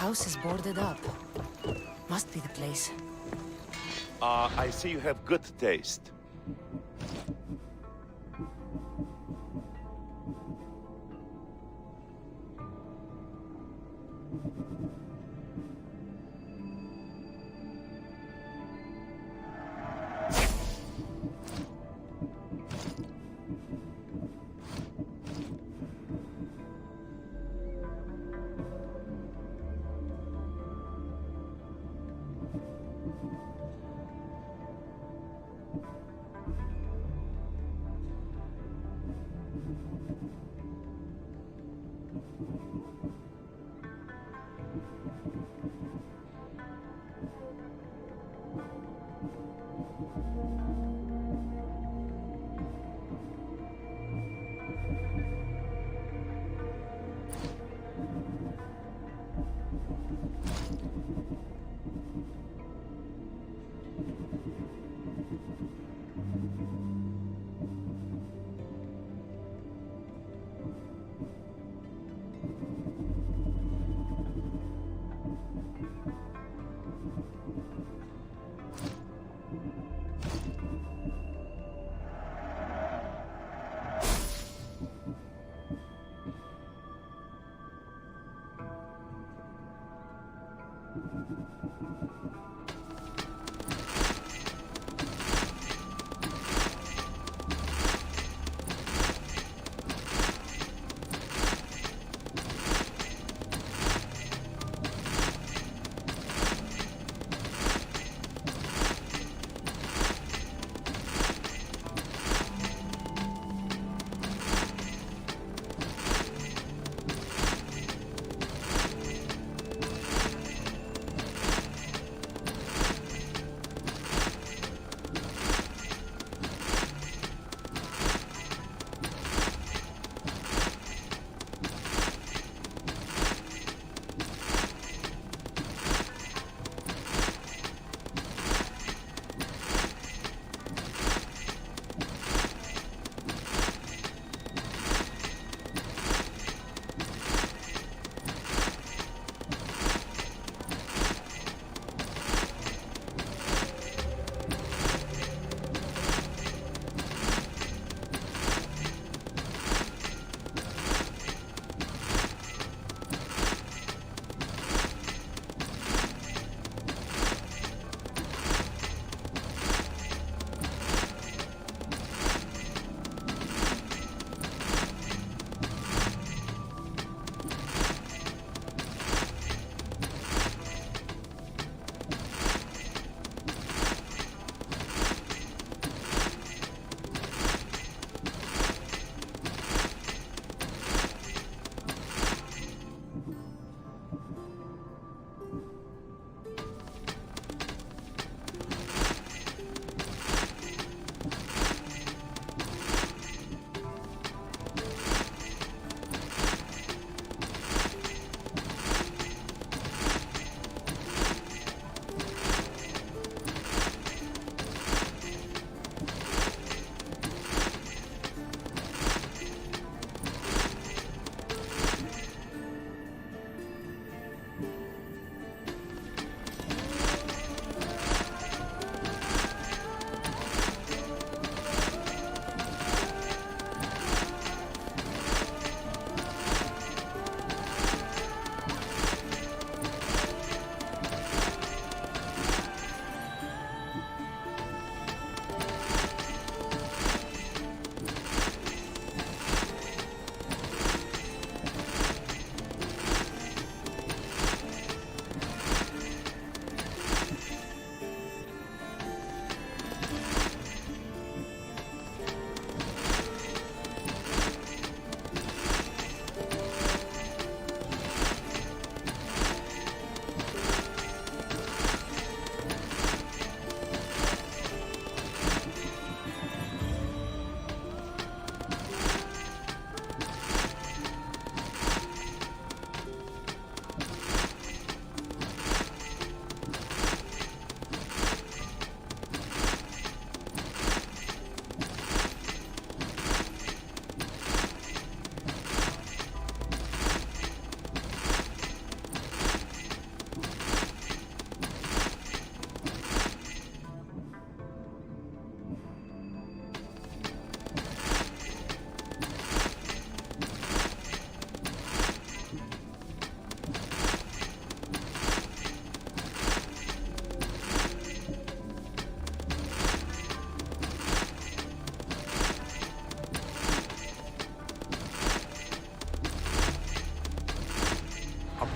house is boarded up. Must be the place. I see you have good taste.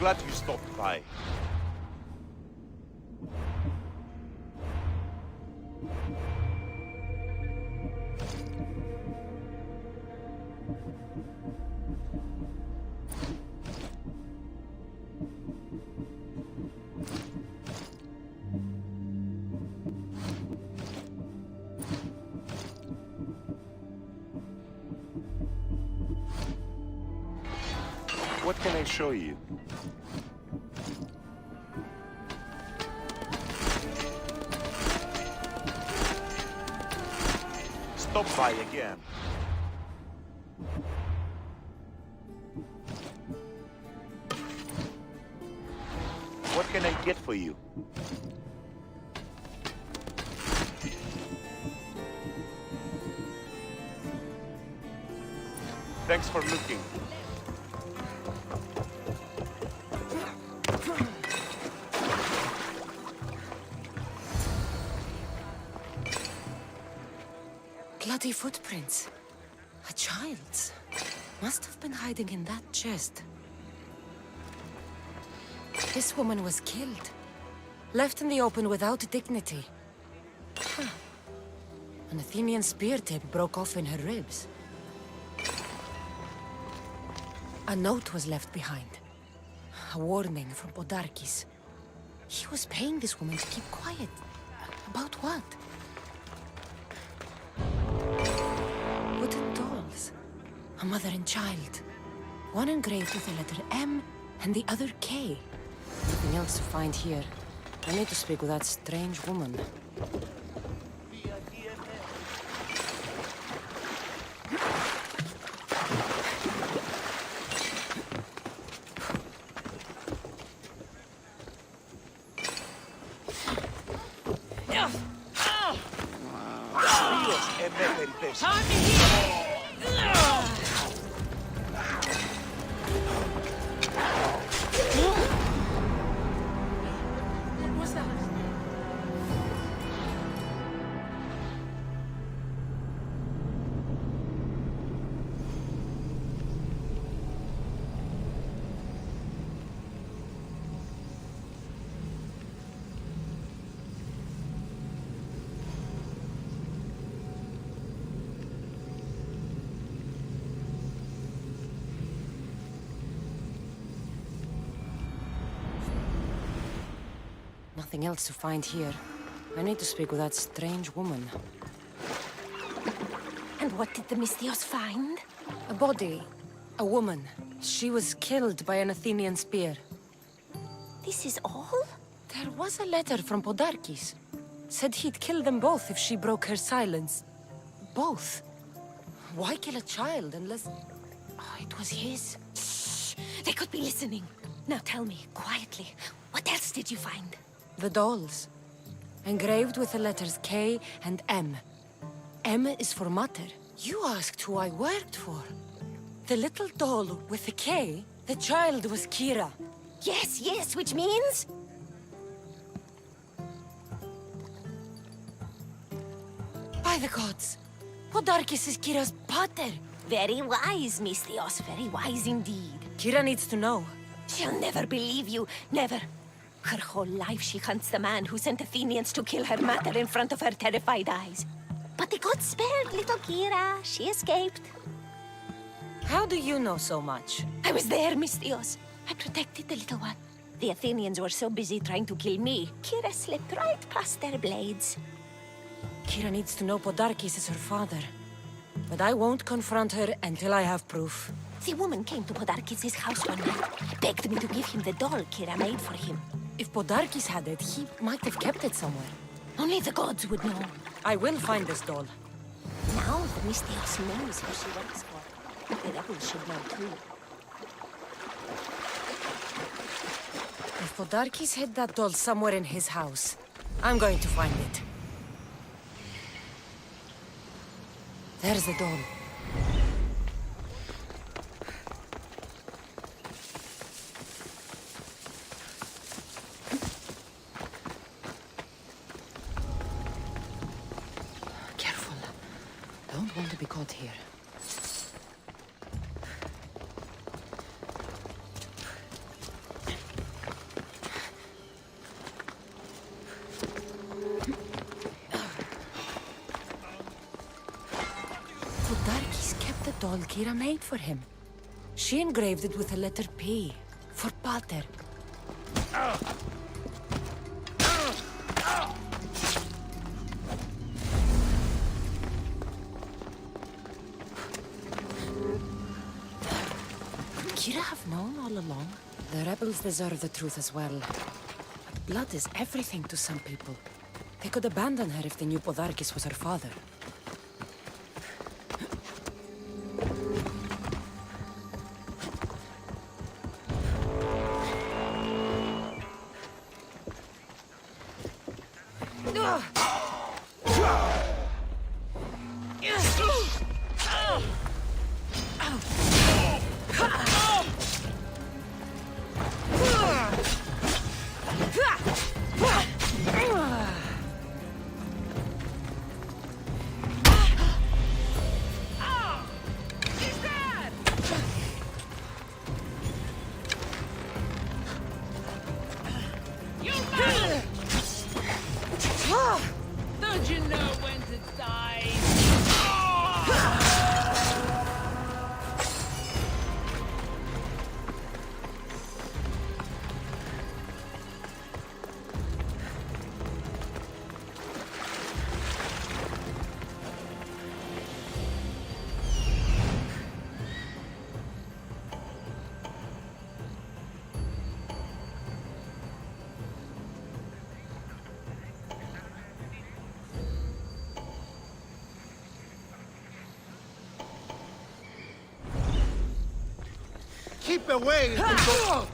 glad you stopped by. What can I show you? Stop by again. What can I get for you? Thanks for looking. Bloody footprints. A child's. Must have been hiding in that chest. This woman was killed. Left in the open without dignity. Huh. An Athenian spear tip broke off in her ribs. A note was left behind. A warning from Podarkis. He was paying this woman to keep quiet. About what? Wooden dolls. A mother and child. One engraved with the letter M and the other K. Nothing else to find here. I need to speak with that strange woman. Nothing else to find here. I need to speak with that strange woman. And what did the Mystios find? A body. A woman. She was killed by an Athenian spear. This is all? There was a letter from Podarkis. Said he'd kill them both if she broke her silence. Both. Why kill a child unless... Oh, it was his. Shh! They could be listening. Now tell me, quietly, what else did you find? The dolls. Engraved with the letters K and M. M is for Mater. You asked who I worked for. The little doll with the K, the child was Kira. Yes, yes, which means? By the gods! Podarkis is Kira's pater. Very wise, Mystios, very wise indeed. Kira needs to know. She'll never believe you, never. Her whole life she hunts the man who sent Athenians to kill her mother in front of her terrified eyes. But the gods spared little Kira. She escaped. How do you know so much? I was there, Mystios. I protected the little one. The Athenians were so busy trying to kill me, Kira slipped right past their blades. Kira needs to know Podarkis is her father. But I won't confront her until I have proof. The woman came to Podarkis' house one night, begged me to give him the doll Kira made for him. If Podarkis had it, he might have kept it somewhere. Only the gods would know. I will find this doll. Now the Mystios knows who she works for. The rebels should know too. If Podarkis hid that doll somewhere in his house, I'm going to find it. There's the doll. Careful. Don't want to be caught here. doll Kira made for him. She engraved it with the letter P, for Pater. Kira have known all along. The rebels deserve the truth as well. But blood is everything to some people. They could abandon her if they knew Podarkis was her father. Don't you know when to die? Keep away from the...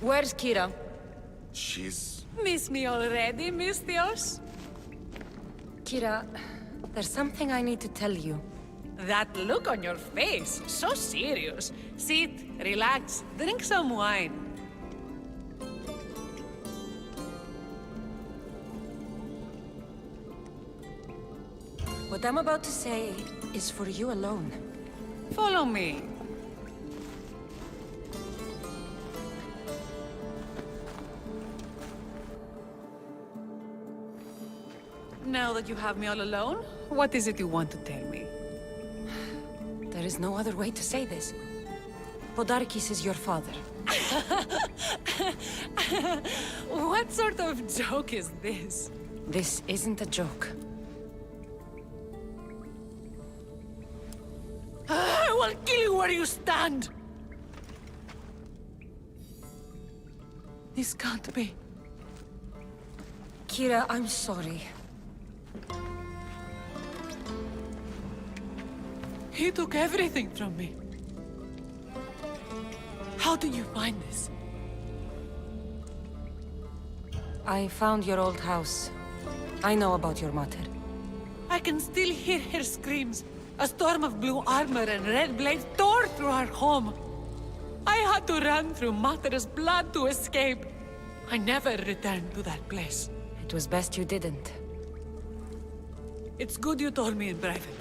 Where's Kira? She's... Miss me already, Mistios? Kira, there's something I need to tell you. That look on your face, so serious. Sit, relax, drink some wine. What I'm about to say is for you alone. Follow me. Now that you have me all alone, what is it you want to tell me? There is no other way to say this. Podarkis is your father. What sort of joke is this? This isn't a joke. I will kill you where you stand! This can't be. Kira, I'm sorry. He took everything from me. How did you find this? I found your old house. I know about your mother. I can still hear her screams. A storm of blue armor and red blades tore through our home. I had to run through Mater's blood to escape. I never returned to that place. It was best you didn't. It's good you told me in private.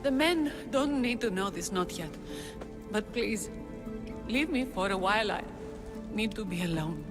The men don't need to know this, not yet. But please, leave me for a while. I need to be alone.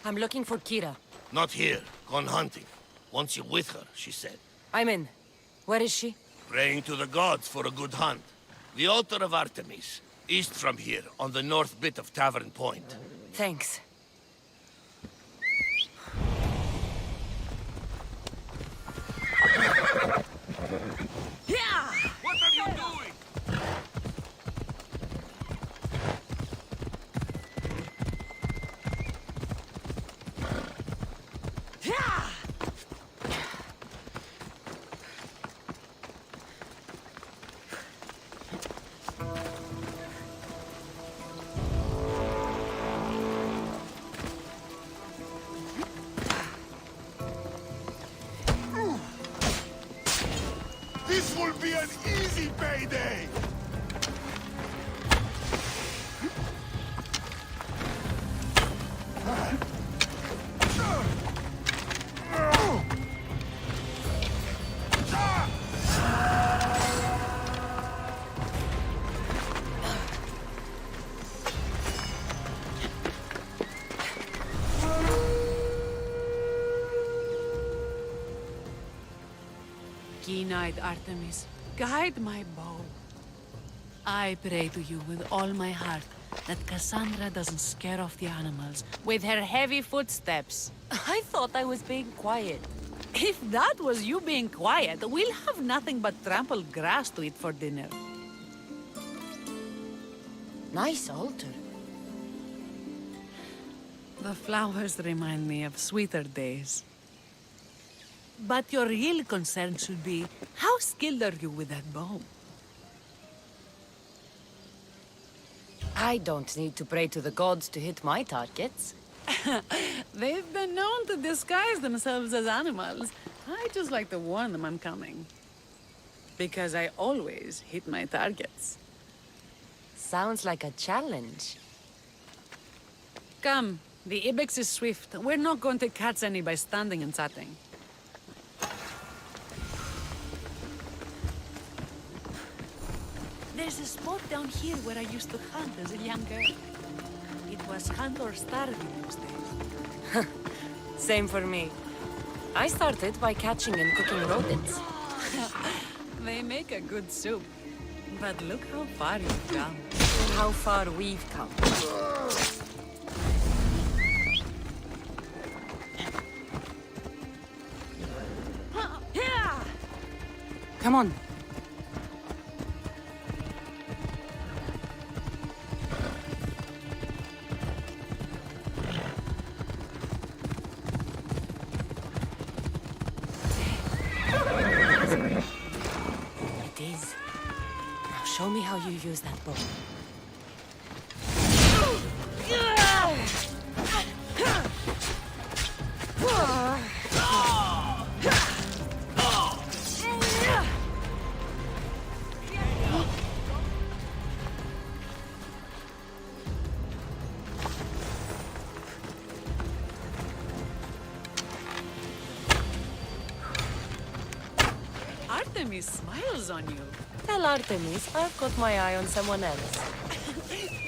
I'm looking for Kira. Not here. Gone hunting. Wants you with her, she said. I'm in. Where is she? Praying to the gods for a good hunt. The altar of Artemis. East from here, on the north bit of Tavern Point. Thanks. What are you doing? This will be an easy payday! Keen-eyed Artemis, guide my bow. I pray to you with all my heart that Cassandra doesn't scare off the animals with her heavy footsteps. I thought I was being quiet. If that was you being quiet, we'll have nothing but trampled grass to eat for dinner. Nice altar. The flowers remind me of sweeter days. But your real concern should be, how skilled are you with that bow? I don't need to pray to the gods to hit my targets. They've been known to disguise themselves as animals. I just like to warn them I'm coming. Because I always hit my targets. Sounds like a challenge. Come, the ibex is swift. We're not going to catch any by standing and chatting. There's a spot down here where I used to hunt as a young girl. It was hunt or starve in those days. Same for me. I started by catching and cooking rodents. They make a good soup. But look how far you've come. How far we've come. Come on. It is. Now show me how you use that bow. Artemis smiles on you. Tell Artemis I've got my eye on someone else.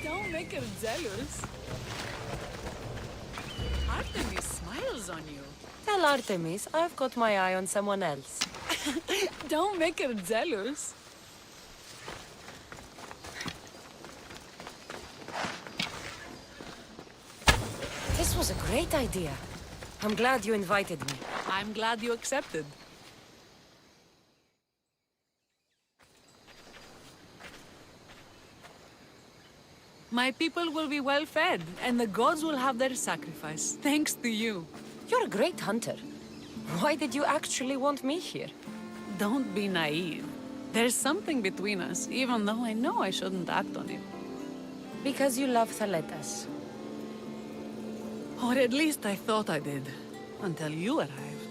Don't make her jealous. Artemis smiles on you. Tell Artemis I've got my eye on someone else. Don't make her jealous. This was a great idea. I'm glad you invited me. I'm glad you accepted. My people will be well fed, and the gods will have their sacrifice, thanks to you. You're a great hunter. Why did you actually want me here? Don't be naive. There's something between us, even though I know I shouldn't act on it. Because you love Thaletas. Or at least I thought I did, until you arrived.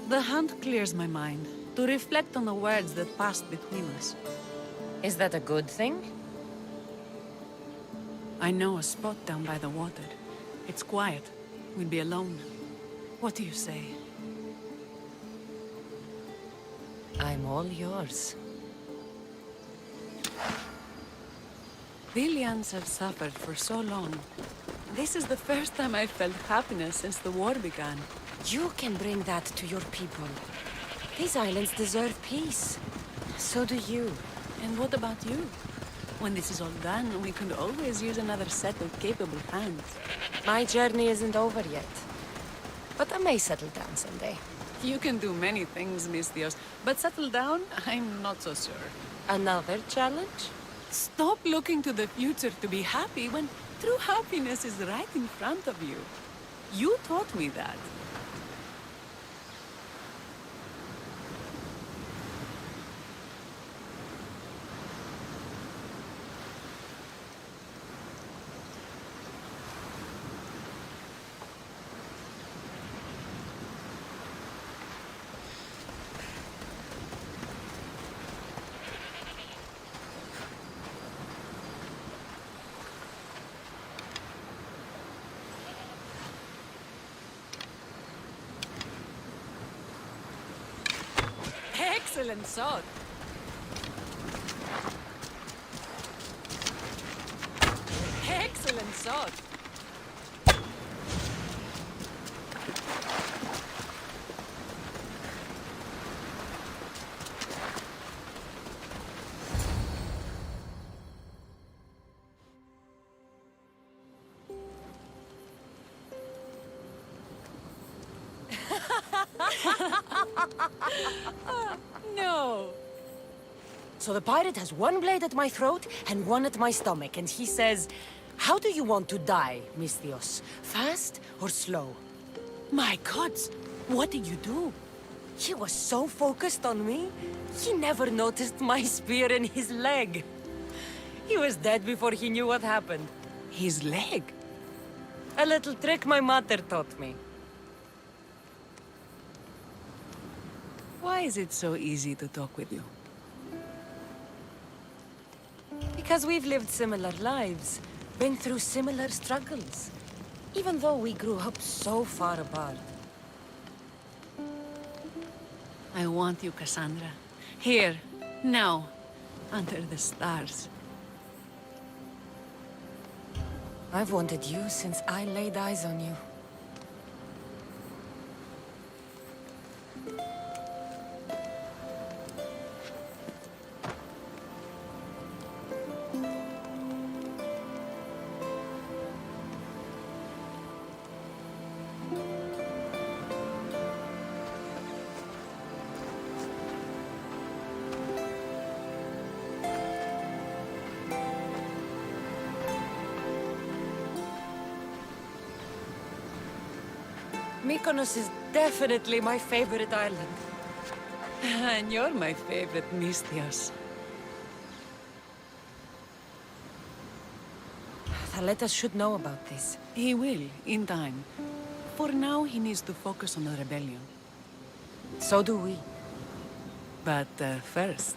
The hunt clears my mind, to reflect on the words that passed between us. Is that a good thing? I know a spot down by the water. It's quiet. We'll be alone. What do you say? I'm all yours. Billions have suffered for so long. This is the first time I've felt happiness since the war began. You can bring that to your people. These islands deserve peace. So do you. And what about you? When this is all done, we could always use another set of capable hands. My journey isn't over yet. But I may settle down someday. You can do many things, Miss Dios, but settle down, I'm not so sure. Another challenge? Stop looking to the future to be happy when true happiness is right in front of you. You taught me that. Excellent shot. Excellent shot. No. So the pirate has one blade at my throat and one at my stomach, and he says, "How do you want to die, Miss Dios? Fast or slow?" My gods, what did you do? He was so focused on me, he never noticed my spear in his leg. He was dead before he knew what happened. His leg? A little trick my mother taught me. Why is it so easy to talk with you? Because we've lived similar lives, been through similar struggles, even though we grew up so far apart. I want you, Cassandra. Here, now, under the stars. I've wanted you since I laid eyes on you. Mykonos is definitely my favorite island. And you're my favorite, Miss Dios. Thaletas should know about this. He will, in time. For now, he needs to focus on the rebellion. So do we. But first...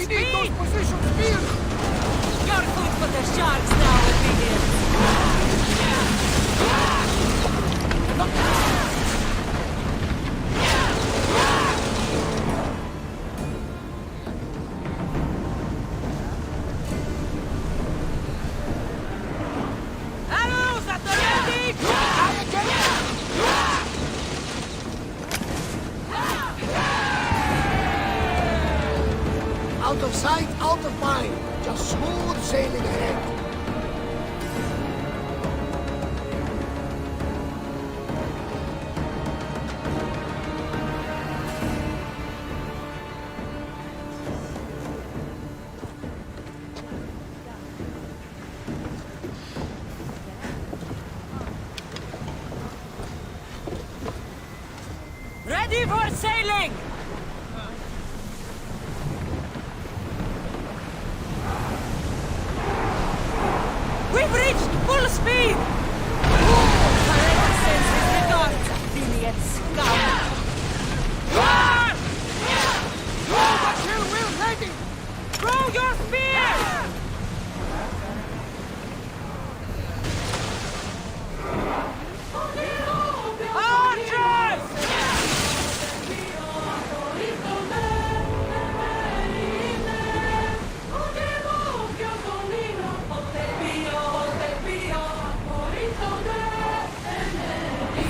We need those position spears! You're food for the sharks now, Athenians! Arrows at the ready! Out of sight, out of mind. Just smooth sailing ahead. Ready for sailing! We've reached full speed! Forever sends his regards, Athenian scum! Run! Throw the kill wheel ready! Throw your spears! Archers!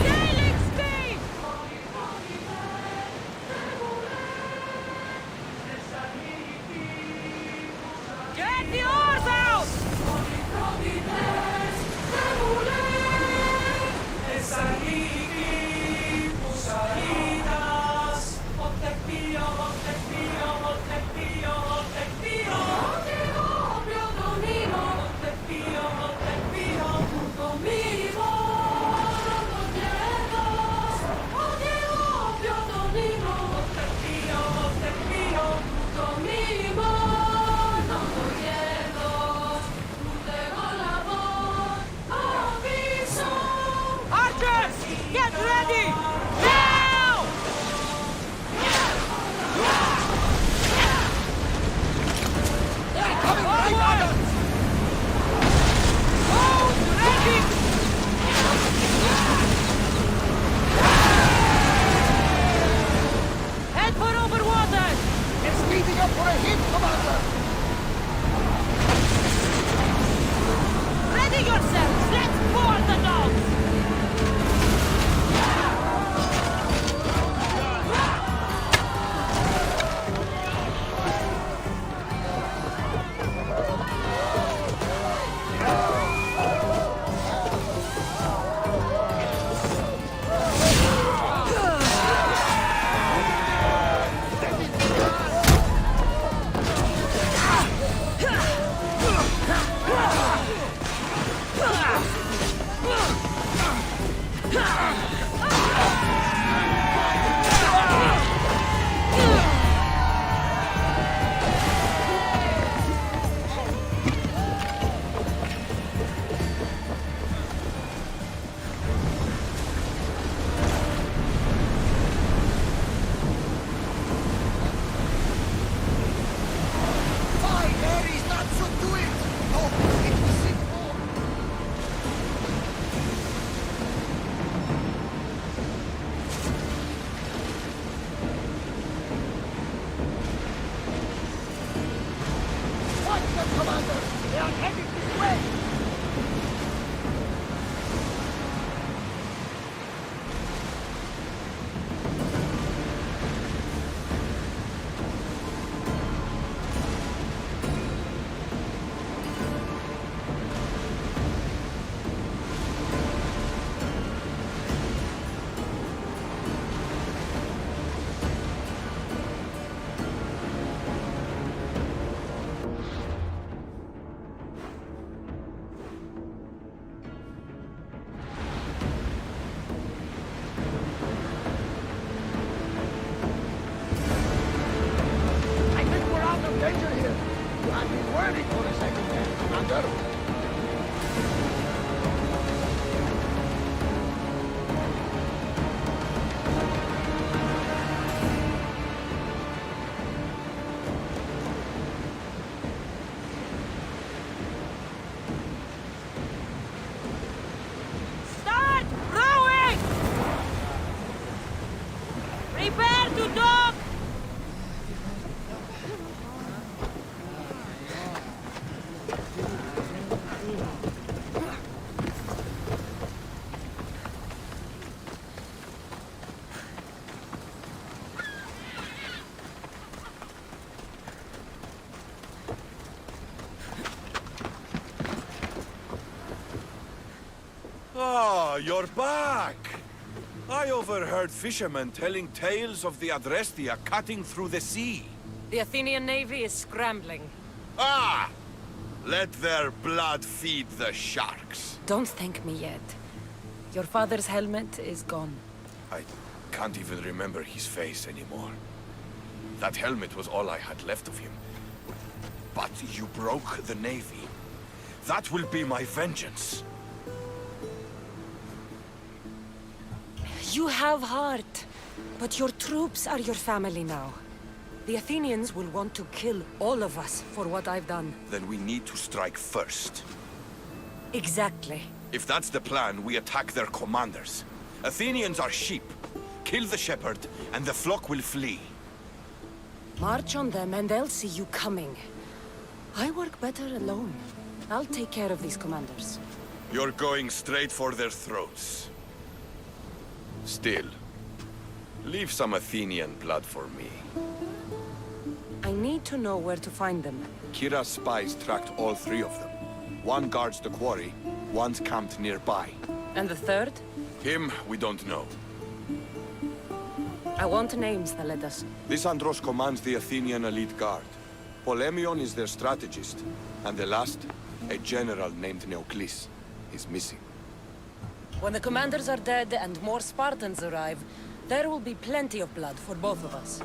Sailing speed! Get the oars out! Archers, get ready! Now! Coming right Forward! at us! Bows ready! Head for over water! It's speeding up for a hit, Commander! Ready yourselves! Let's board the dogs! Fine, Mary's not so do it! No, it was sick more! Watch them, Commander! They are heading this way! I think we're out of danger here. I've been waiting for a second there, Commander. you're back! I overheard fishermen telling tales of the Adrestia cutting through the sea. The Athenian navy is scrambling. Ah! Let their blood feed the sharks. Don't thank me yet. Your father's helmet is gone. I can't even remember his face anymore. That helmet was all I had left of him. But you broke the navy. That will be my vengeance. You have heart, but your troops are your family now. The Athenians will want to kill all of us for what I've done. Then we need to strike first. Exactly. If that's the plan, we attack their commanders. Athenians are sheep. Kill the shepherd, and the flock will flee. March on them and they'll see you coming. I work better alone. I'll take care of these commanders. You're going straight for their throats. Still, leave some Athenian blood for me. I need to know where to find them. Kira's spies tracked all three of them. One guards the quarry, one's camped nearby. And the third? Him, we don't know. I want names, Thaletas. This Andros commands the Athenian elite guard. Polemion is their strategist. And the last, a general named Neoclis, is missing. When the commanders are dead and more Spartans arrive, there will be plenty of blood for both of us.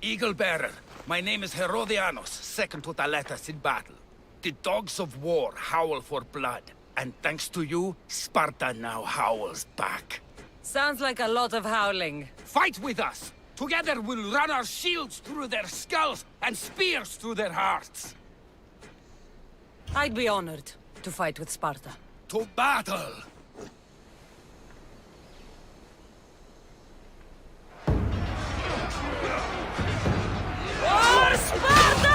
Eagle Bearer, my name is Herodianos, second to Thaletas in battle. The dogs of war howl for blood, and thanks to you, Sparta now howls back. Sounds like a lot of howling. Fight with us! Together we'll run our shields through their skulls and spears through their hearts. I'd be honored to fight with Sparta. To battle! For Sparta!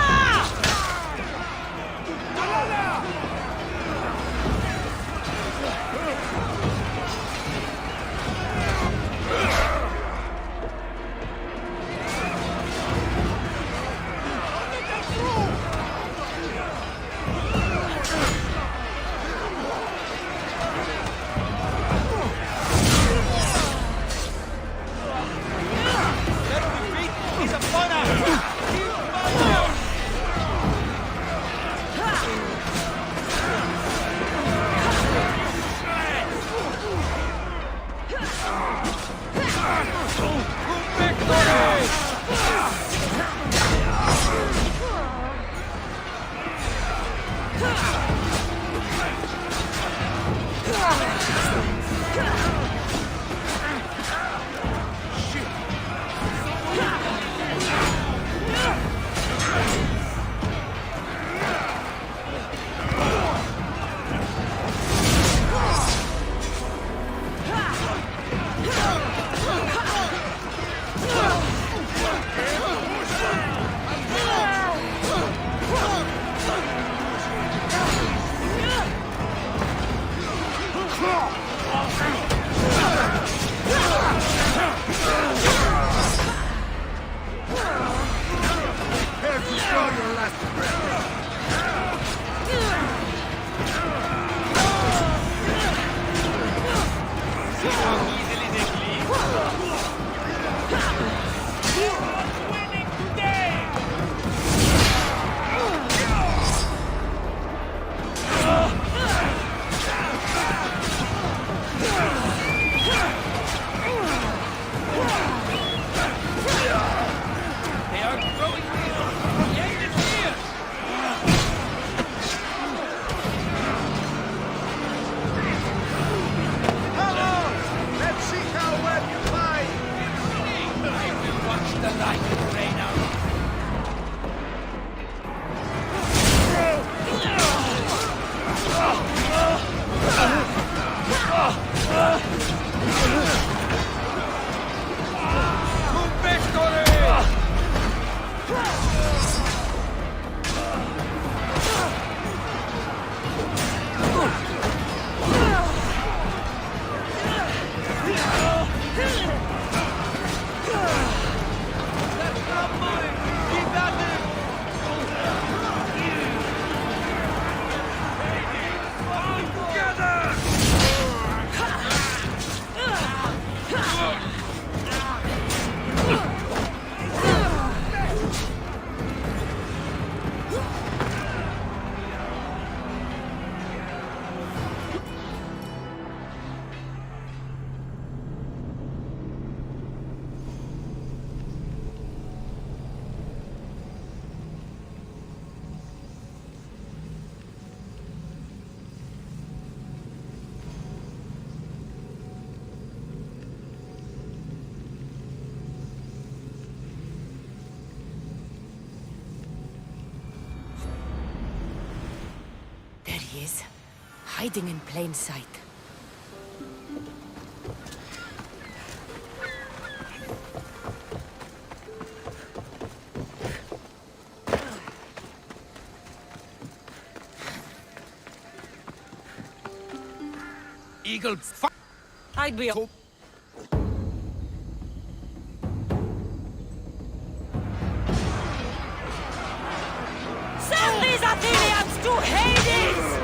he is, hiding in plain sight. Eagle, I'd be... Send these Athenians to Hades!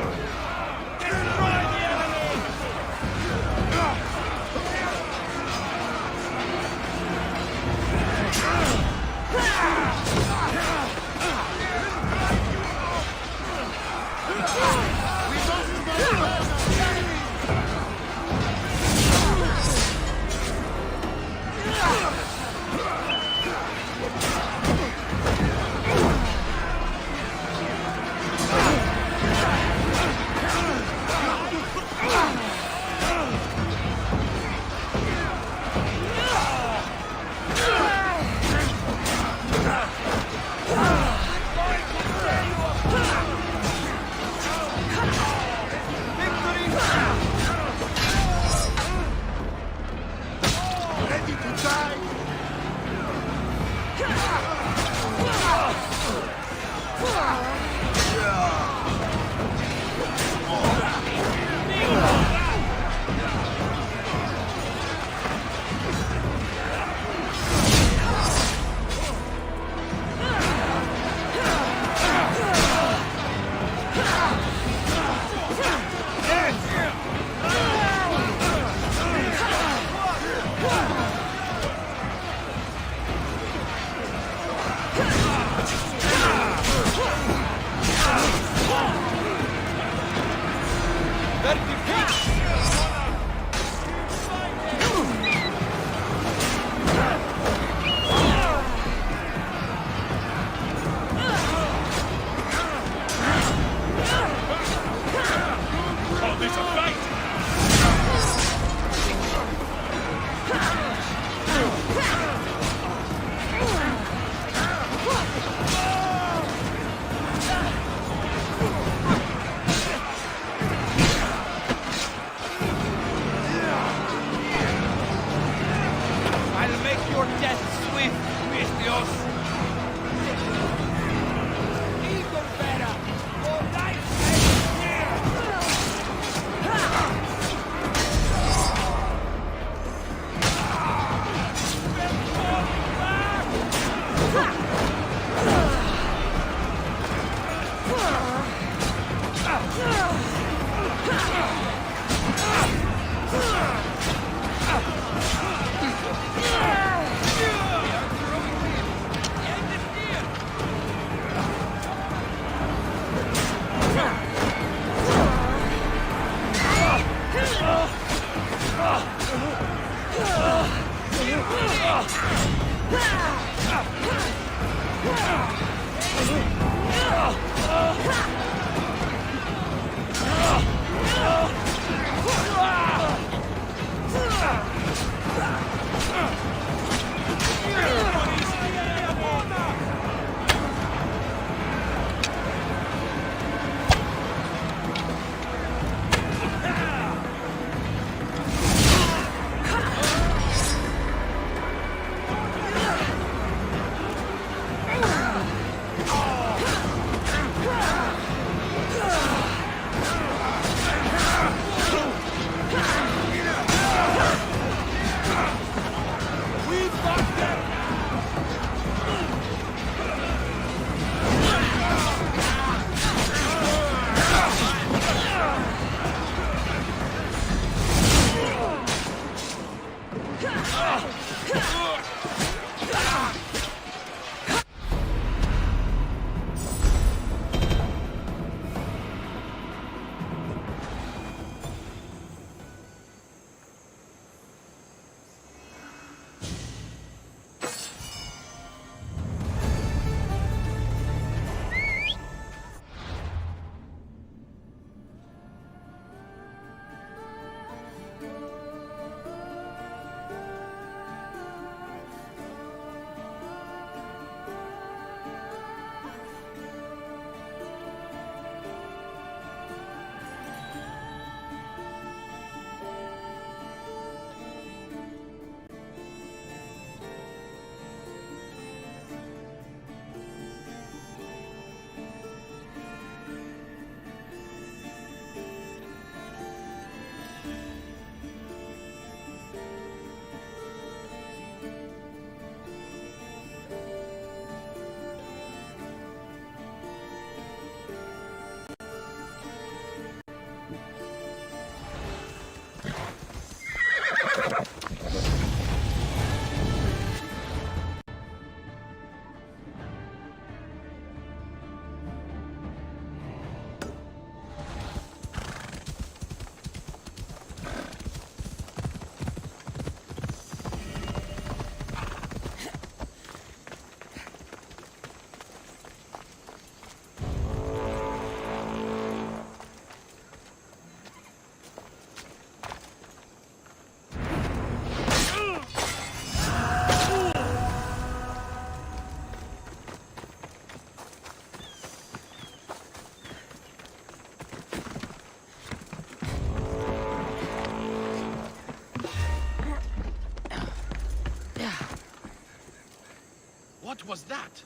What was that?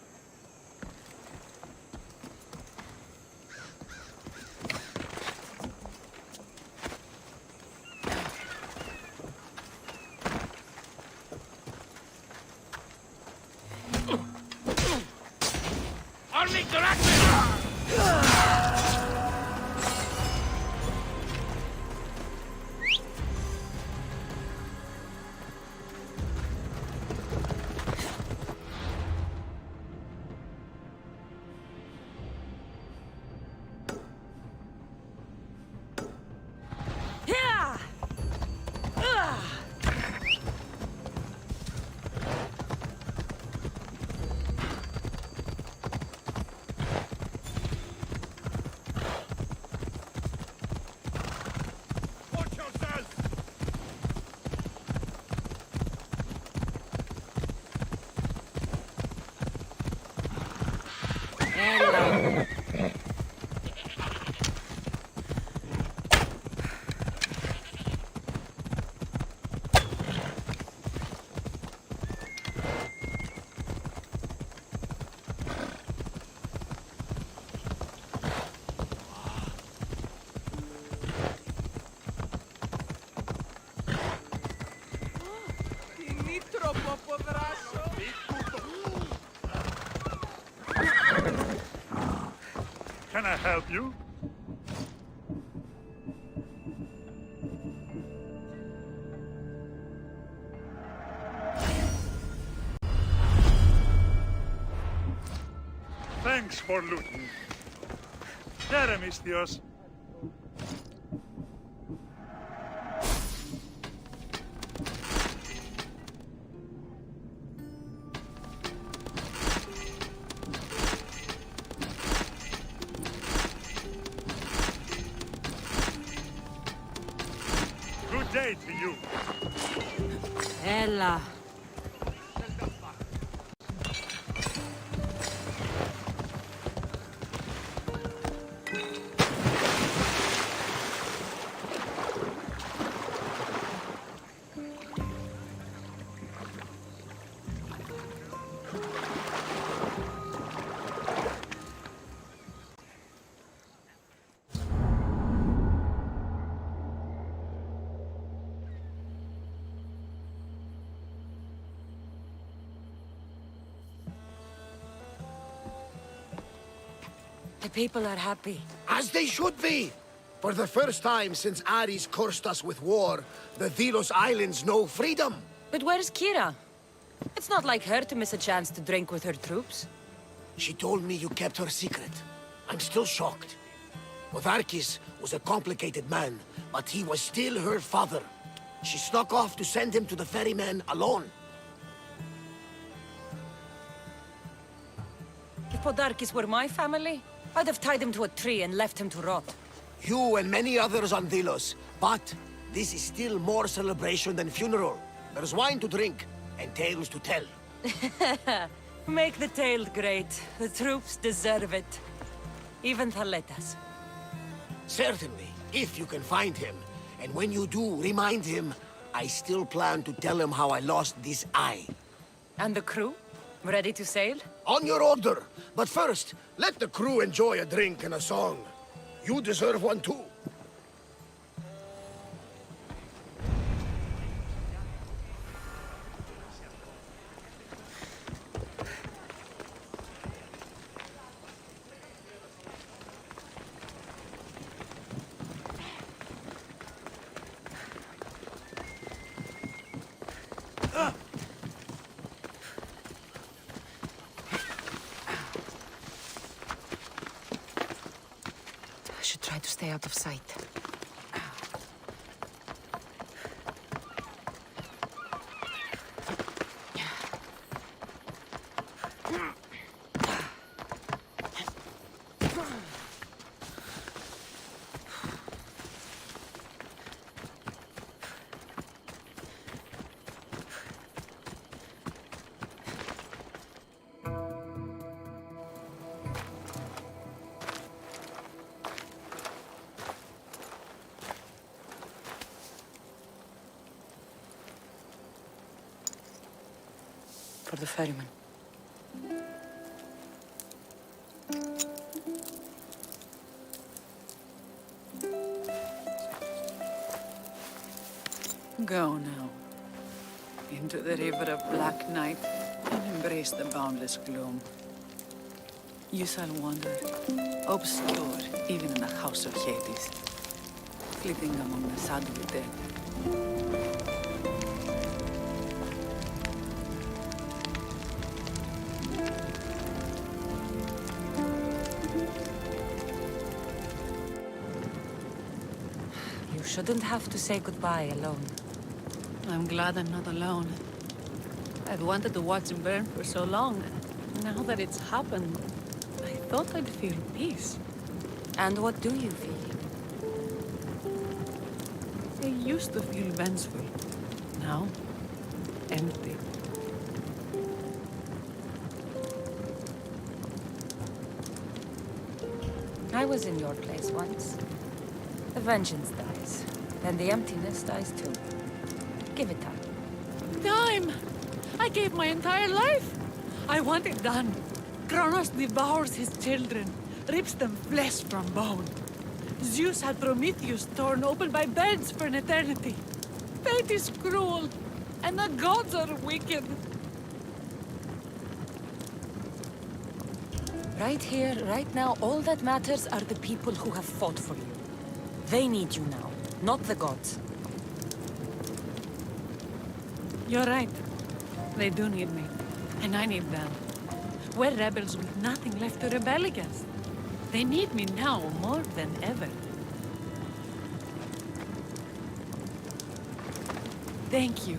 Yeah! Ugh! Watch yourself! Can I help you? Thanks for looting. Teremistios. Good day to you. Ella. The people are happy. As they should be! For the first time since Ares cursed us with war, the Delos Islands know freedom! But where's Kira? It's not like her to miss a chance to drink with her troops. She told me you kept her secret. I'm still shocked. Otharkis was a complicated man, but he was still her father. She snuck off to send him to the ferryman alone. If Podarkis were my family, I'd have tied him to a tree and left him to rot. You and many others on Delos, but this is still more celebration than funeral. There's wine to drink, and tales to tell. Make the tale great. The troops deserve it. Even Thaletas. Certainly, if you can find him. And when you do, remind him, I still plan to tell him how I lost this eye. And the crew? Ready to sail? On your order. But first, let the crew enjoy a drink and a song. You deserve one too. I should try to stay out of sight. For the ferryman. Go now. Into the river of black night and embrace the boundless gloom. You shall wander, obscure even in the house of Hades, flitting among the sadly dead. You shouldn't have to say goodbye alone. I'm glad I'm not alone. I've wanted to watch him burn for so long. Now that it's happened, I thought I'd feel peace. And what do you feel? I used to feel vengeful. Now, empty. I was in your place once. The vengeance dies. Then the emptiness dies too. Give it time. Time! I gave my entire life! I want it done. Kronos devours his children, rips them flesh from bone. Zeus had Prometheus torn open by birds for an eternity. Fate is cruel, and the gods are wicked. Right here, right now, all that matters are the people who have fought for you. They need you now, not the gods. You're right. They do need me, and I need them. We're rebels with nothing left to rebel against. They need me now more than ever. Thank you.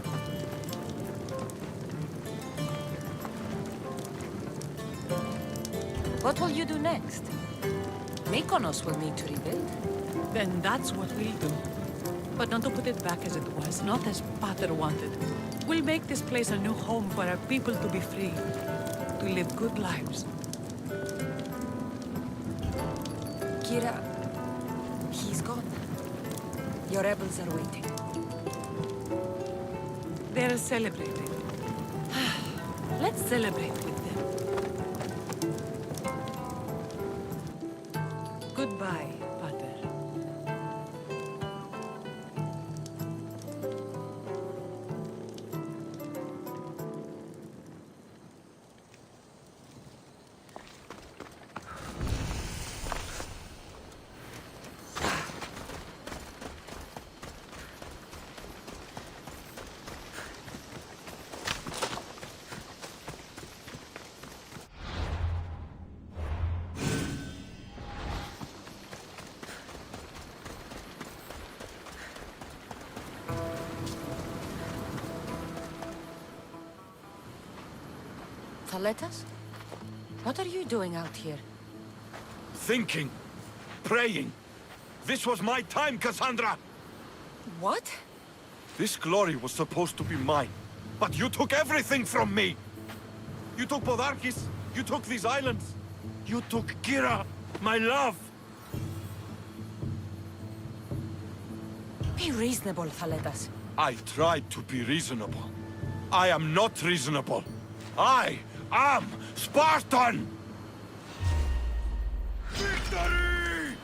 What will you do next? Mykonos will need to rebuild. Then that's what we'll do. But not to put it back as it was, not as Pater wanted. We'll make this place a new home for our people to be free, to live good lives. Kira, he's gone. Your rebels are waiting. They're celebrating. Let's celebrate with them. Goodbye, Pater. Thaletas? What are you doing out here? Thinking. Praying. This was my time, Cassandra! What? This glory was supposed to be mine. But you took everything from me! You took Podarkis. You took these islands. You took Kira, my love. Be reasonable, Thaletas. I tried to be reasonable. I am not reasonable. I am Spartan! Victory!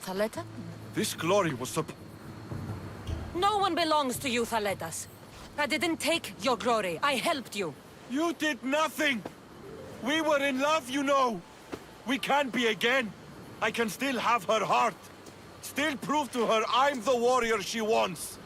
Thaleta? This glory was No one belongs to you, Thaletas. I didn't take your glory. I helped you. You did nothing! We were in love, you know! We can be again! I can still have her heart! Still prove to her I'm the warrior she wants!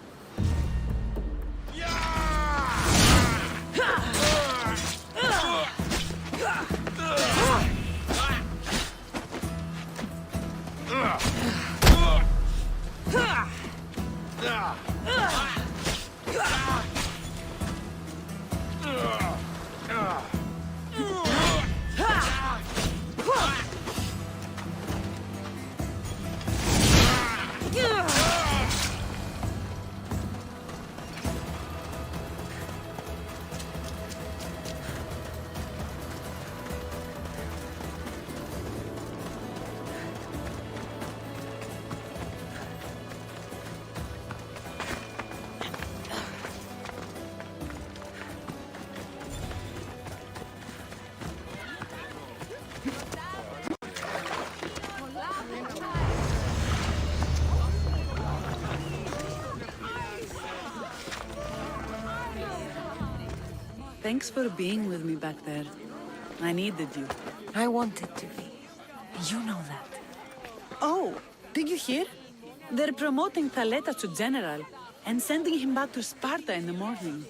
Thanks for being with me back there. I needed you. I wanted to be. You know that. Oh, did you hear? They're promoting Thaleta to general and sending him back to Sparta in the morning.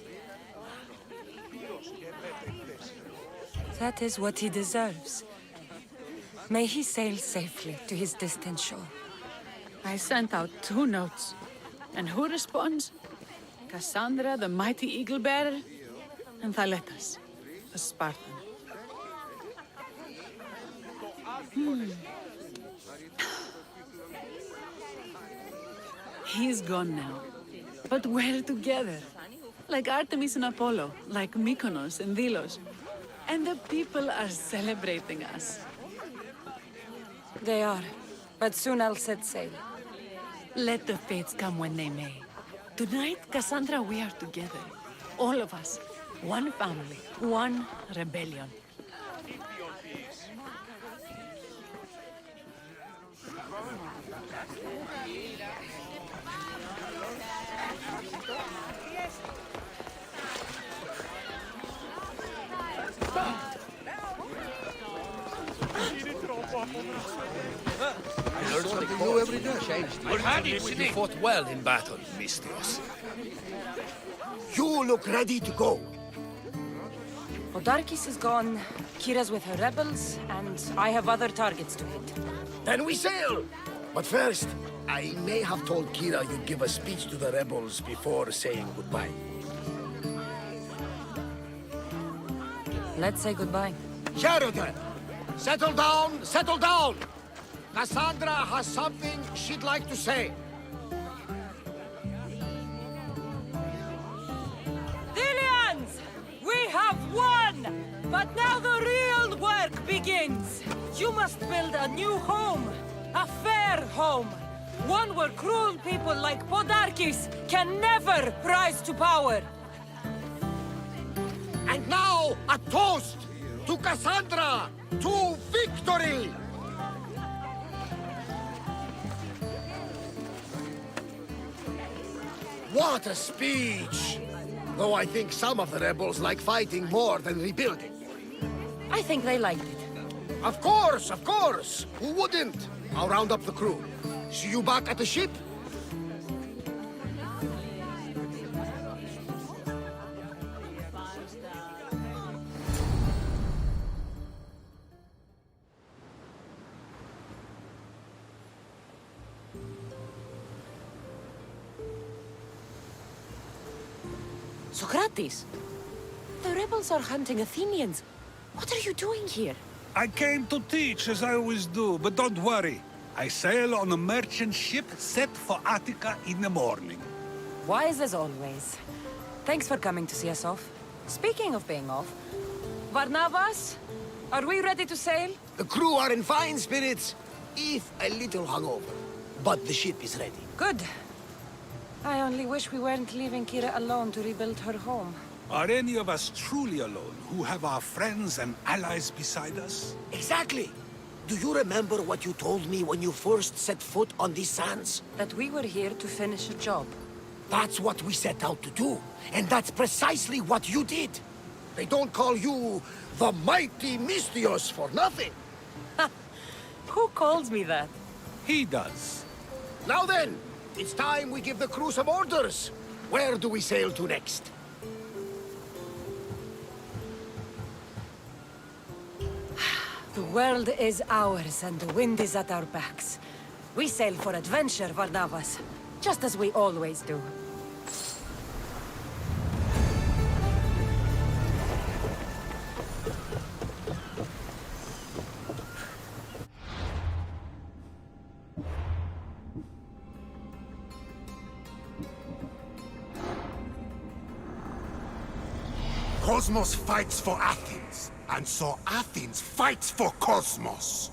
That is what he deserves. May he sail safely to his distant shore. I sent out 2 notes. And who responds? Cassandra, the mighty eagle bearer, and Thaletas, a Spartan. He's gone now. But we're together. Like Artemis and Apollo, like Mykonos and Delos. And the people are celebrating us. They are. But soon I'll set sail. Let the fates come when they may. Tonight, Cassandra, we are together. All of us. One family. One rebellion. I learned something new every day. You fought well in battle, Mistios. You look ready to go. Podarkis is gone, Kira's with her rebels, and I have other targets to hit. Then we sail! But first, I may have told Kira you'd give a speech to the rebels before saying goodbye. Let's say goodbye. Sheridan! Settle down, settle down! Cassandra has something she'd like to say. Dilians! We have won! But now the real work begins! You must build a new home! A fair home! One where cruel people like Podarkis can never rise to power! And now, a toast to Cassandra! To victory! What a speech! Though I think some of the rebels like fighting more than rebuilding. I think they liked it. Of course, of course! Who wouldn't? I'll round up the crew. See you back at the ship? Socrates! The rebels are hunting Athenians. What are you doing here? I came to teach, as I always do, but don't worry. I sail on a merchant ship set for Attica in the morning. Wise as always. Thanks for coming to see us off. Speaking of being off, Barnabas, are we ready to sail? The crew are in fine spirits, if a little hungover. But the ship is ready. Good. I only wish we weren't leaving Kira alone to rebuild her home. Are any of us truly alone, who have our friends and allies beside us? Exactly! Do you remember what you told me when you first set foot on these sands? That we were here to finish a job. That's what we set out to do. And that's precisely what you did. They don't call you the mighty Mystios for nothing. Who calls me that? He does. Now then, it's time we give the crew some orders. Where do we sail to next? The world is ours and the wind is at our backs. We sail for adventure, Varnavas. Just as we always do. Cosmos fights for Athens, and so Athens fights for Cosmos.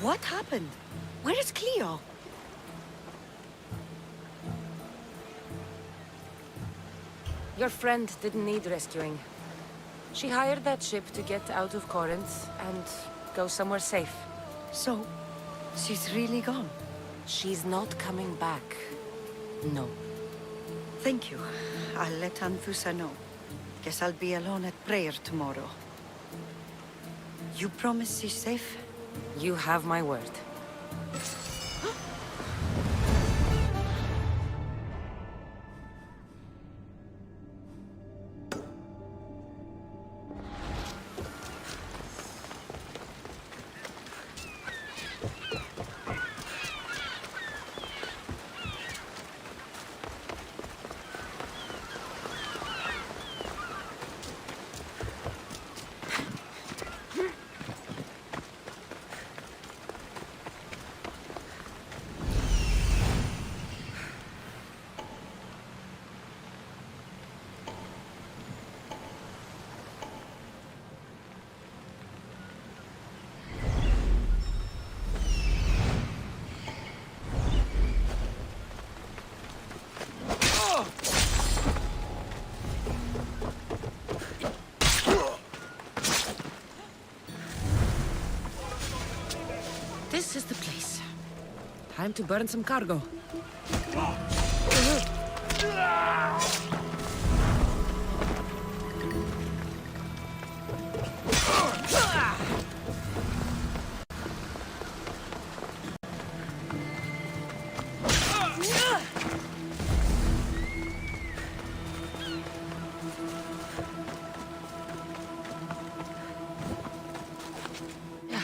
What happened? Where is Cleo? Your friend didn't need rescuing. She hired that ship to get out of Corinth and go somewhere safe. So, she's really gone? She's not coming back. No. Thank you. I'll let Anfusa know. Guess I'll be alone at prayer tomorrow. You promise she's safe? You have my word. This is the place. Time to burn some cargo.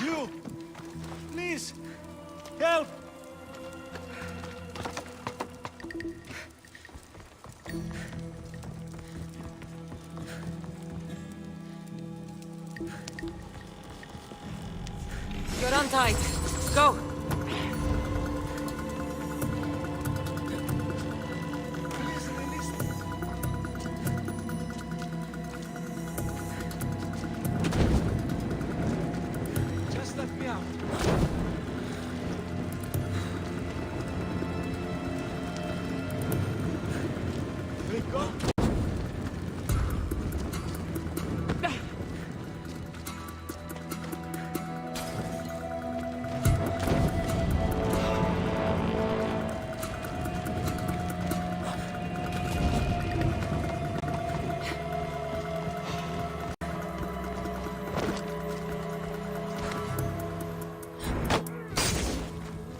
You! Please! Help! You're untied. Go! Just let me out. Go.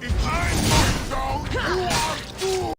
If I'm not down, you are doomed!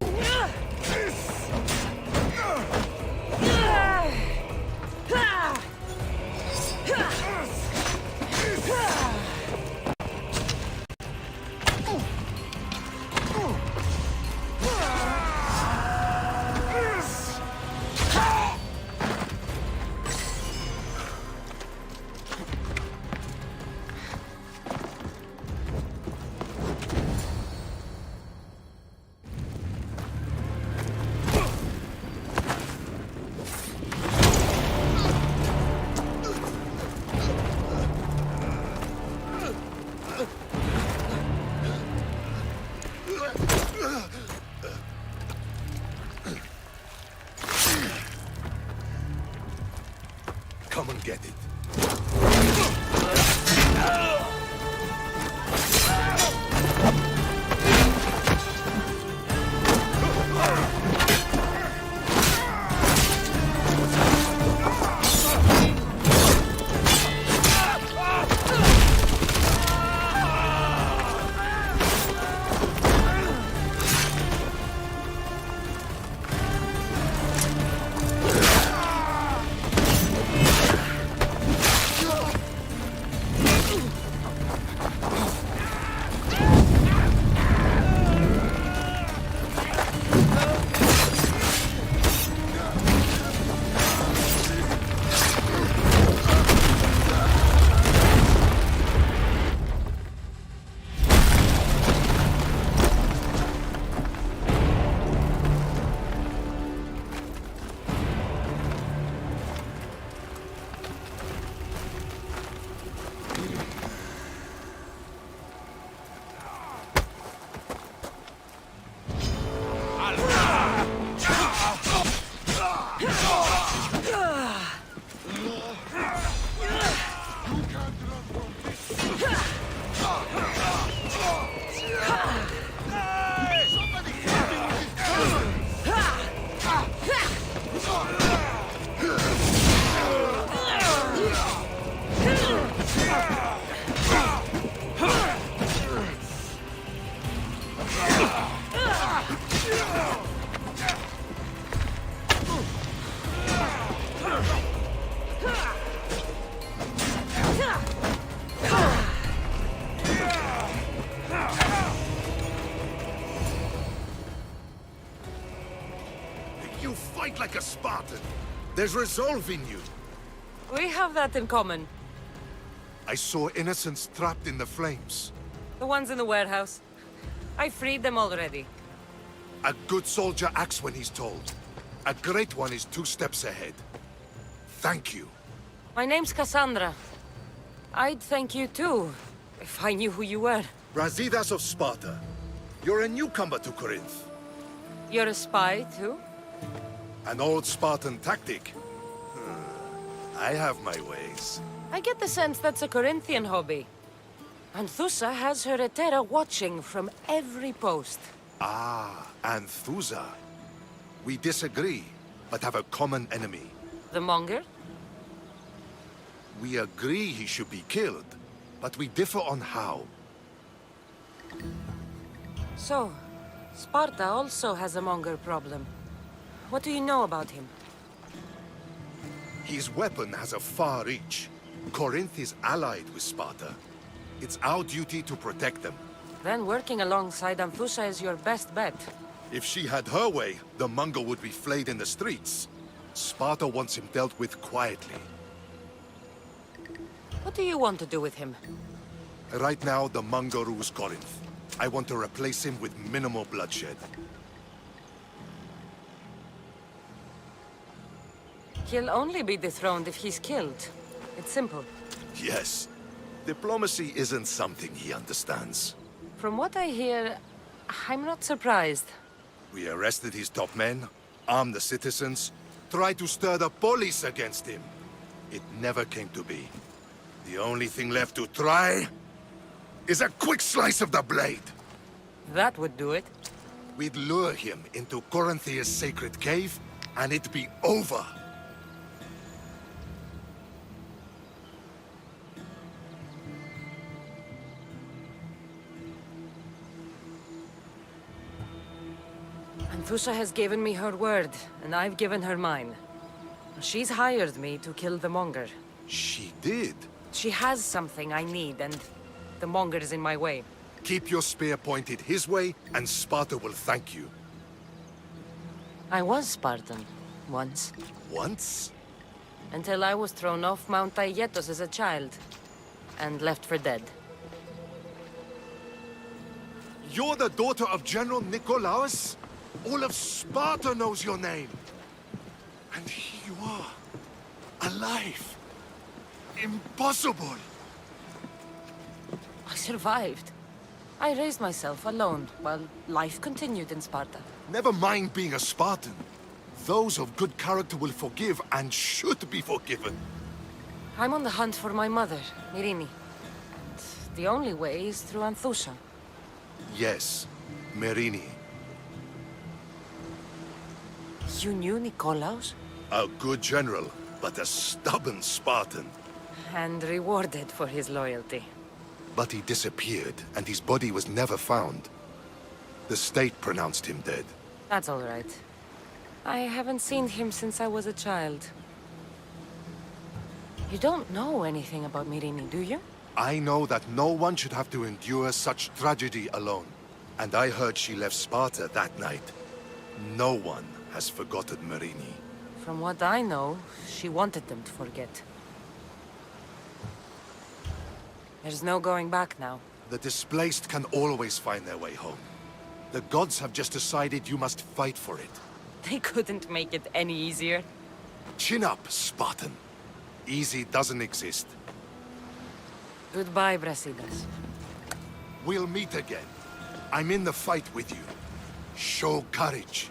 Come and get it. There's resolve in you. We have that in common. I saw innocents trapped in the flames. The ones in the warehouse. I freed them already. A good soldier acts when he's told. A great one is 2 steps ahead. Thank you. My name's Cassandra. I'd thank you too, if I knew who you were. Brasidas of Sparta. You're a newcomer to Corinth. You're a spy too? An old Spartan tactic. I have my ways. I get the sense that's a Corinthian hobby. Anthusa has her Etera watching from every post. Ah, Anthusa. We disagree, but have a common enemy. The Monger? We agree he should be killed, but we differ on how. So, Sparta also has a Monger problem. What do you know about him? His weapon has a far reach. Corinth is allied with Sparta. It's our duty to protect them. Then working alongside Anthusa is your best bet. If she had her way, the Mongol would be flayed in the streets. Sparta wants him dealt with quietly. What do you want to do with him? Right now, the Mongol rules Corinth. I want to replace him with minimal bloodshed. He'll only be dethroned if he's killed. It's simple. Yes. Diplomacy isn't something he understands. From what I hear, I'm not surprised. We arrested his top men, armed the citizens, tried to stir the police against him. It never came to be. The only thing left to try is a quick slice of the blade. That would do it. We'd lure him into Corinthia's sacred cave, and it'd be over. Anthusa has given me her word, and I've given her mine. She's hired me to kill the Monger. She did? She has something I need, and the Monger is in my way. Keep your spear pointed his way, and Sparta will thank you. I was Spartan, once. Once? Until I was thrown off Mount Aietos as a child, and left for dead. You're the daughter of General Nikolaos? All of Sparta knows your name. And here you are, alive. Impossible. I survived. I raised myself alone, while life continued in Sparta. Never mind being a Spartan. Those of good character will forgive and should be forgiven. I'm on the hunt for my mother, Myrini. And the only way is through Anthusa. Yes, Merini. You knew Nikolaos? A good general, but a stubborn Spartan. And rewarded for his loyalty. But he disappeared, and his body was never found. The state pronounced him dead. That's all right. I haven't seen him since I was a child. You don't know anything about Myrini, do you? I know that no one should have to endure such tragedy alone. And I heard she left Sparta that night. No one has forgotten Myrini. From what I know, she wanted them to forget. There's no going back now. The displaced can always find their way home. The gods have just decided you must fight for it. They couldn't make it any easier. Chin up, Spartan. Easy doesn't exist. Goodbye, Brasidas. We'll meet again. I'm in the fight with you. Show courage.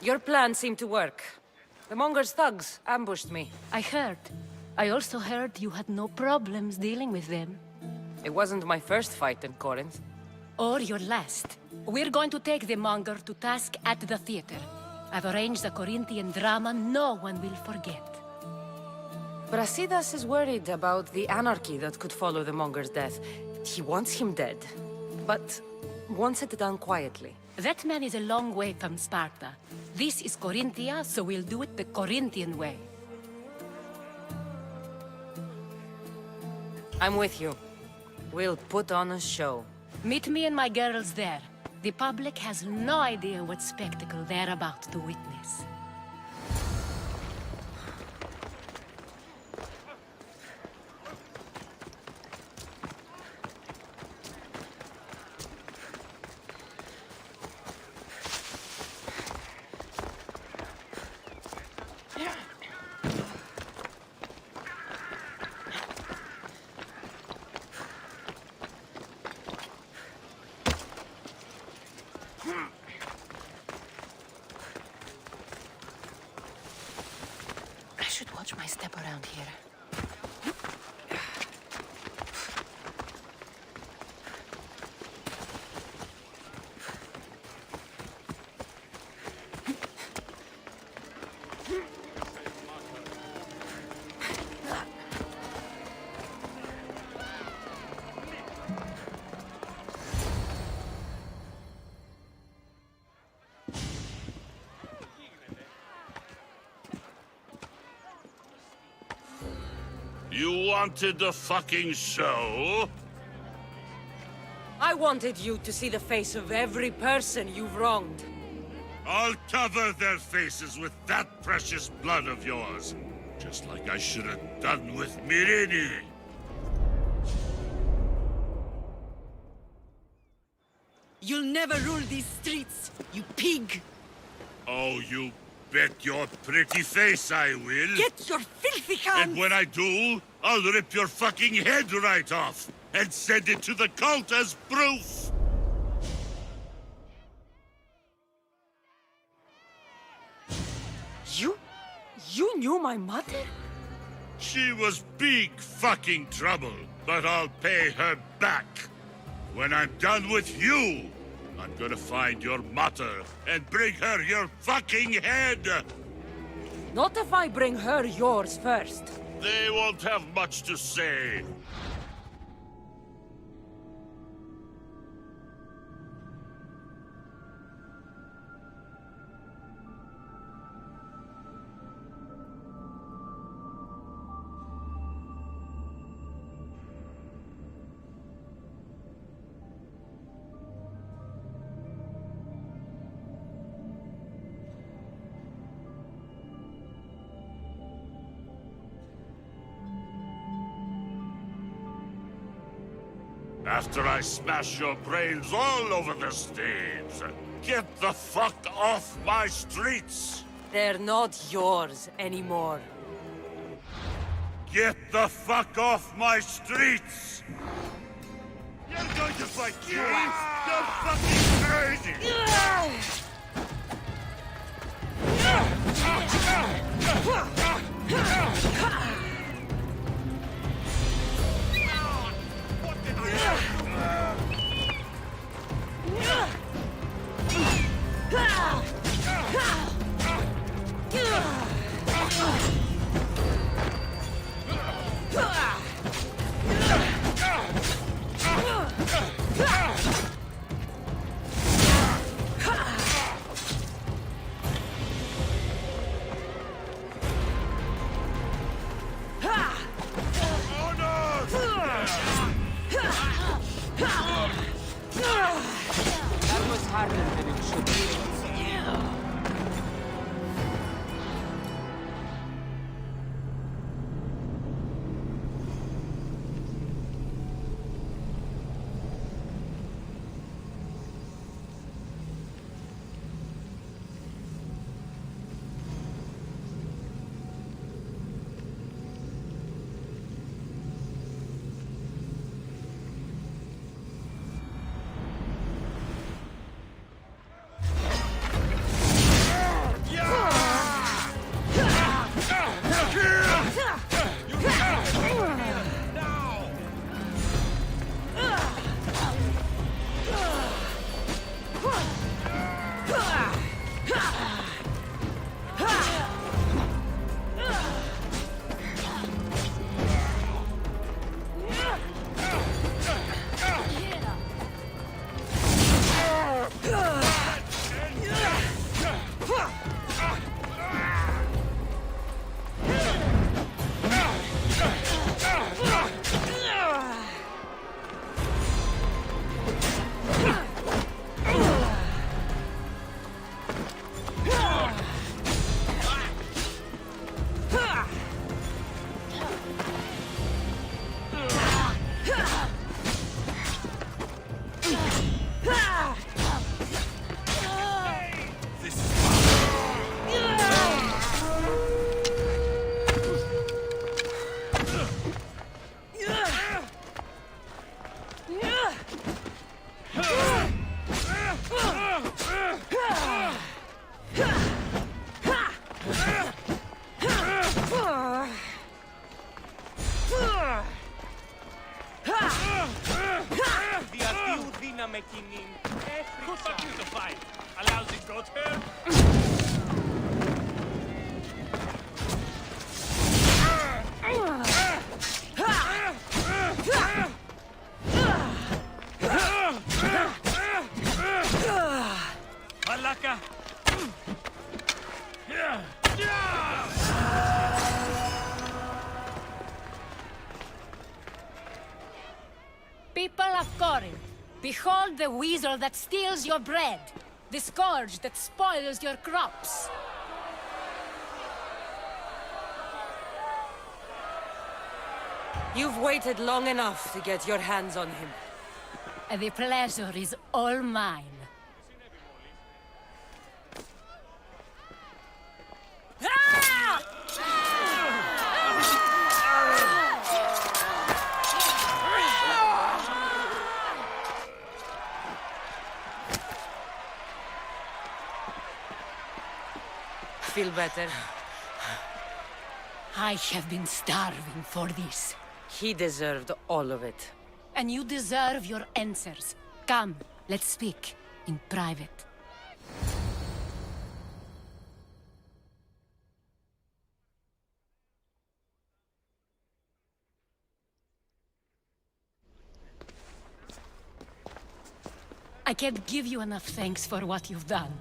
Your plan seemed to work. The Monger's thugs ambushed me. I heard. I also heard you had no problems dealing with them. It wasn't my first fight in Corinth. Or your last. We're going to take the Monger to task at the theater. I've arranged a Corinthian drama no one will forget. Brasidas is worried about the anarchy that could follow the Monger's death. He wants him dead, but wants it done quietly. That man is a long way from Sparta. This is Corinthia, so we'll do it the Corinthian way. I'm with you. We'll put on a show. Meet me and my girls there. The public has no idea what spectacle they're about to witness. I should watch my step around here. You wanted the fucking show? I wanted you to see the face of every person you've wronged. I'll cover their faces with that precious blood of yours. Just like I should have done with Mirini. You'll never rule these streets, you pig! Oh, you bet your pretty face I will. Get your filthy hands! And when I do, I'll rip your fucking head right off and send it to the cult as proof. You knew my mother? She was big fucking trouble, but I'll pay her back. When I'm done with you, I'm gonna find your mother and bring her your fucking head. Not if I bring her yours first. They won't have much to say. After I smash your brains all over the stage, get the fuck off my streets! They're not yours anymore. Get the fuck off my streets! You're going to fight me? You're fucking crazy! That was harder than it should be. Who taught you to fight? A lousy goat herd? Malaka! People of Corinth, behold the weasel that steals your bread, the scourge that spoils your crops. You've waited long enough to get your hands on him. The pleasure is all mine. Feel better? I have been starving for this. He deserved all of it. And you deserve your answers. Come, let's speak in private. I can't give you enough thanks for what you've done.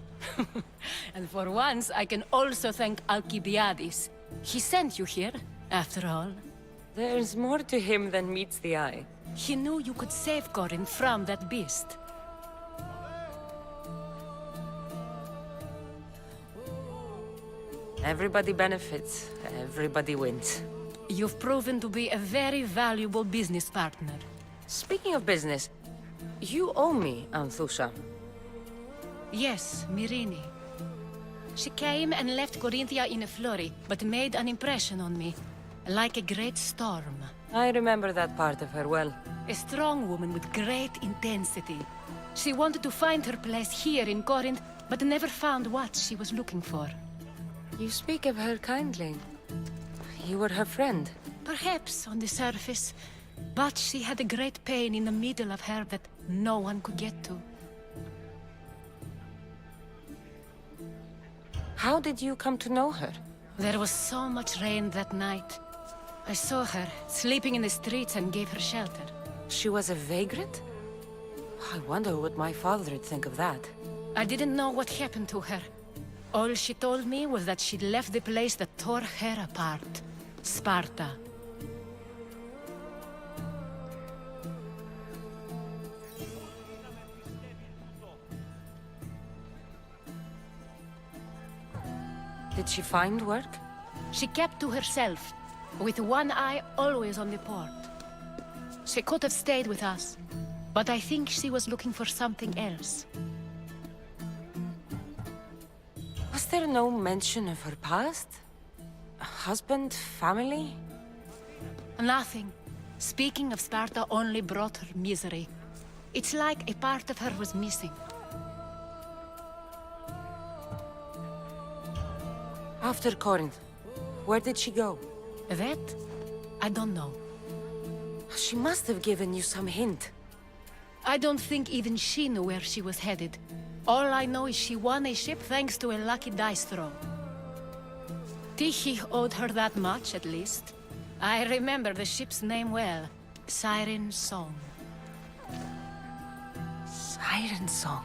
And for once, I can also thank Alcibiades. He sent you here, after all. There's more to him than meets the eye. He knew you could save Corinth from that beast. Everybody benefits, everybody wins. You've proven to be a very valuable business partner. Speaking of business, you owe me, Anthusha. Yes, Myrene. She came and left Corinthia in a flurry, but made an impression on me. Like a great storm. I remember that part of her well. A strong woman with great intensity. She wanted to find her place here in Corinth, but never found what she was looking for. You speak of her kindly. You were her friend. Perhaps on the surface, but she had a great pain in the middle of her that no one could get to. How did you come to know her? There was so much rain that night. I saw her, sleeping in the streets, and gave her shelter. She was a vagrant? I wonder what my father would think of that. I didn't know what happened to her. All she told me was that she'd left the place that tore her apart. Sparta. Did she find work? She kept to herself, with one eye always on the port. She could have stayed with us, but I think she was looking for something else. Was there no mention of her past? A husband, family? Nothing. Speaking of Sparta only brought her misery. It's like a part of her was missing. After Corinth, where did she go? That? I don't know. She must have given you some hint. I don't think even she knew where she was headed. All I know is she won a ship thanks to a lucky dice throw. Tyche owed her that much, at least. I remember the ship's name well. Siren Song. Siren Song.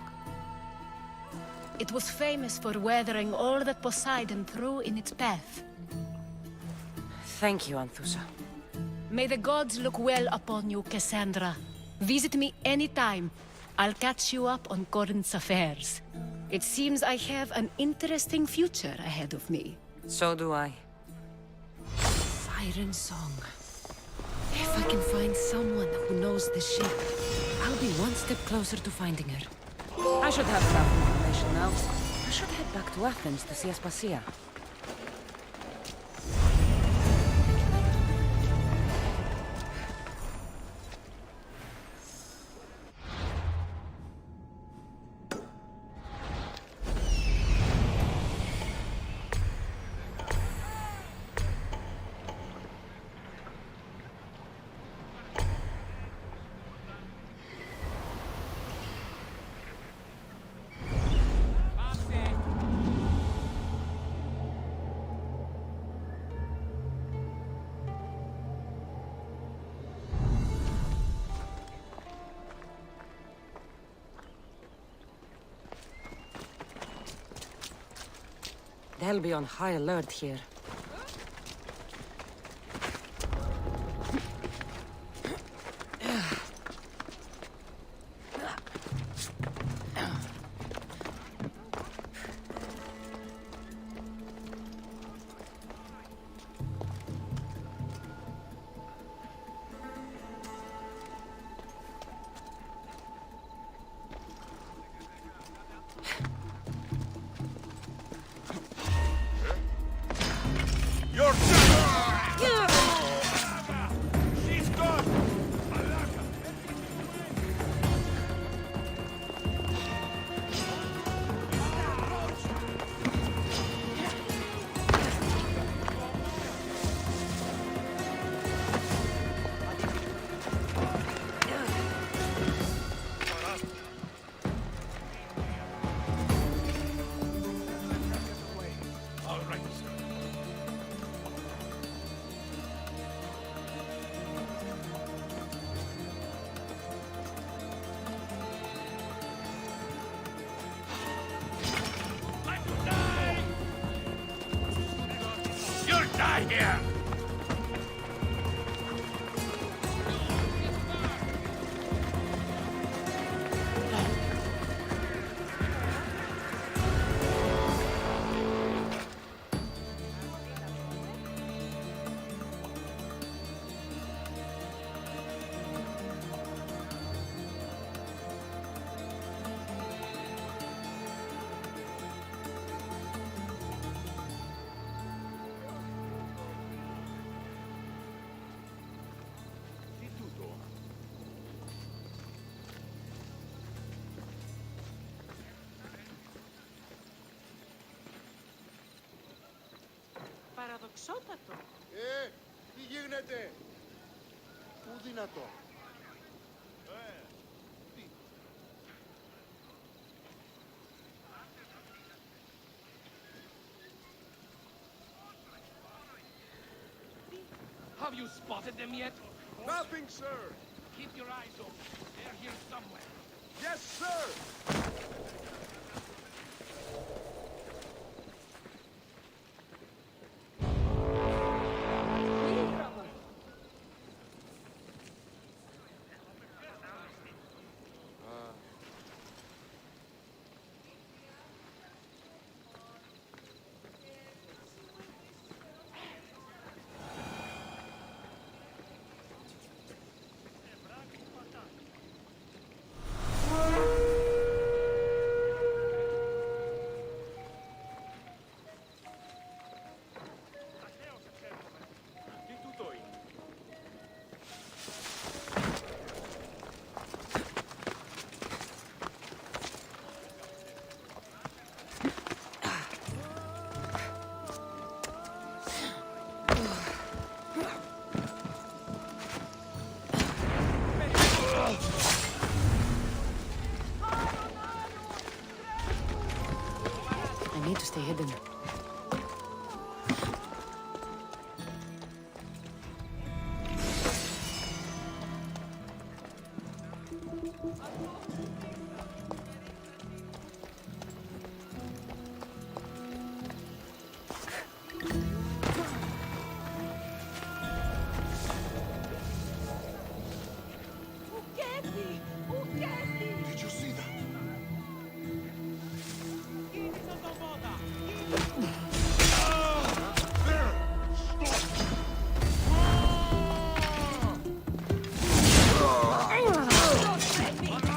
It was famous for weathering all that Poseidon threw in its path. Thank you, Anthusha. May the gods look well upon you, Cassandra. Visit me anytime. I'll catch you up on Corinth's affairs. It seems I have an interesting future ahead of me. So do I. Siren Song. If I can find someone who knows the ship, I'll be one step closer to finding her. I should have enough information now. I should head back to Athens to see Aspasia. They'll be on high alert here. She's gone! All right, sir. You'll die here! Παραδοξότατο. Τι γίνεται? Πού δυνατό? Have you spotted them yet? Nothing, sir. Keep your eyes open. They're here somewhere. Yes, sir. I need to stay hidden. Did you see that?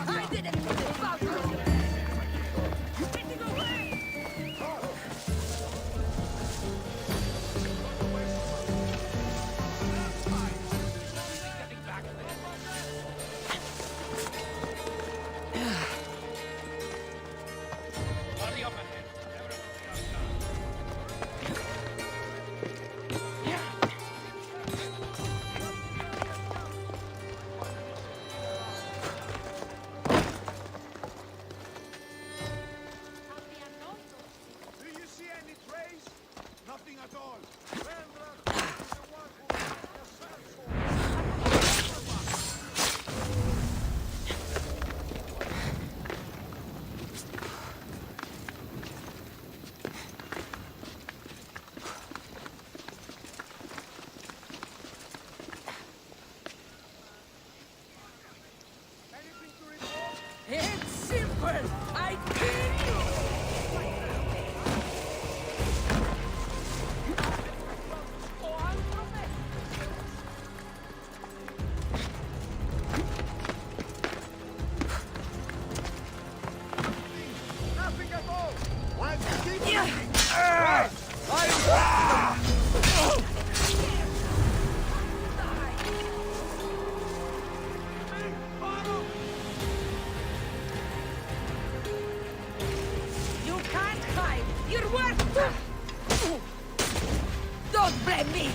I did it! traitors! I kill you! You can't hide! You're worth... Don't blame me!